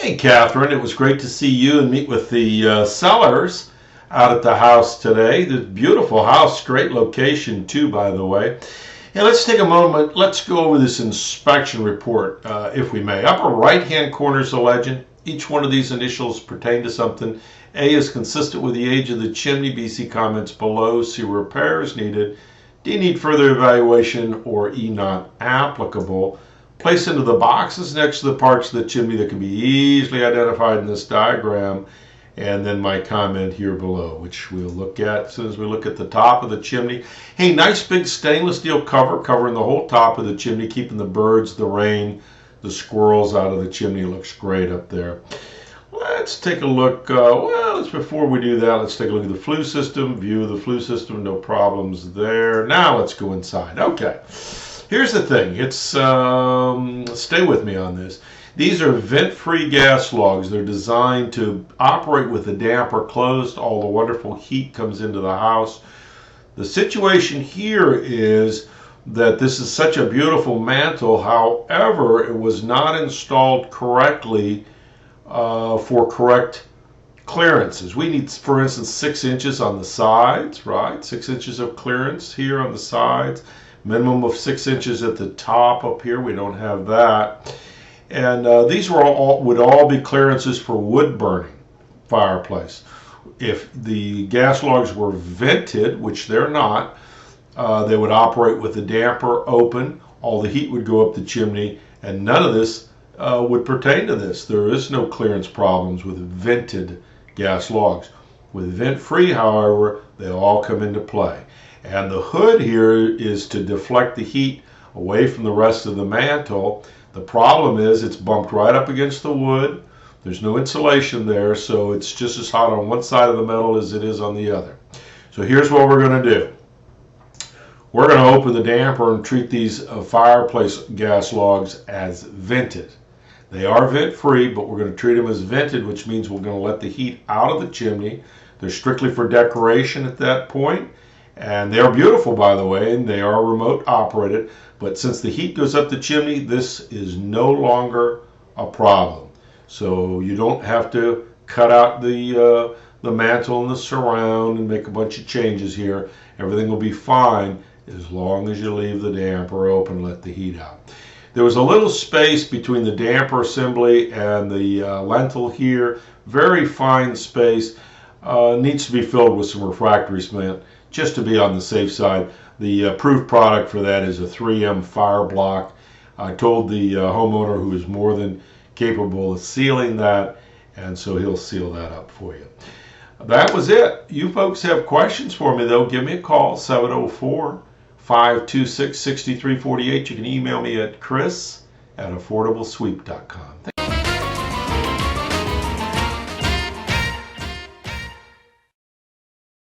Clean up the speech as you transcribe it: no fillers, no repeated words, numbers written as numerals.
Hey, Catherine, it was great to see you and meet with the sellers out at the house today. The beautiful house, great location too, by the way. Hey, let's take a moment. Let's go over this inspection report, if we may. Upper right-hand corner is the legend. Each one of these initials pertain to something. A is consistent with the age of the chimney. B, see comments below. C, repairs needed. D, need further evaluation. Or E, not applicable. Place into the boxes next to the parts of the chimney that can be easily identified in this diagram, and then my comment here below, which we'll look at as soon as we look at the top of the chimney. Hey, nice big stainless steel cover covering the whole top of the chimney, keeping the birds, the rain, the squirrels out of the chimney. Looks great up there. Let's take a look. Before we do that, let's take a look at the flue system. View of the flue system, no problems there. Now let's go inside. Okay. Here's the thing. Stay with me on this. These are vent-free gas logs. They're designed to operate with the damper closed. All the wonderful heat comes into the house. The situation here is that this is such a beautiful mantle. However, it was not installed correctly for correct clearances. We need, for instance, 6 inches on the sides, right? 6 inches of clearance here on the sides. Minimum of 6 inches at the top up here. We don't have that. And these would all be clearances for wood burning fireplace. If the gas logs were vented, which they're not, they would operate with the damper open. All the heat would go up the chimney, and none of this would pertain to this. There is no clearance problems with vented gas logs. With vent-free, however, they all come into play. And the hood here is to deflect the heat away from the rest of the mantle. The problem is it's bumped right up against the wood. There's no insulation there, so it's just as hot on one side of the metal as it is on the other. So here's what we're going to do. We're going to open the damper and treat these fireplace gas logs as vented. They are vent-free, but we're going to treat them as vented, which means we're going to let the heat out of the chimney. They're strictly for decoration at that point. And they're beautiful, by the way, and they are remote operated. But since the heat goes up the chimney, this is no longer a problem. So you don't have to cut out the mantle and the surround and make a bunch of changes here. Everything will be fine as long as you leave the damper open and let the heat out. There was a little space between the damper assembly and the lintel here. Very fine space. Needs to be filled with some refractory cement, just to be on the safe side. The approved product for that is a 3M fire block. I told the homeowner, who is more than capable of sealing that, and so he'll seal that up for you. That was it. You folks have questions for me, though, give me a call, 704-526-6348. You can email me at chris@affordablesweep.com.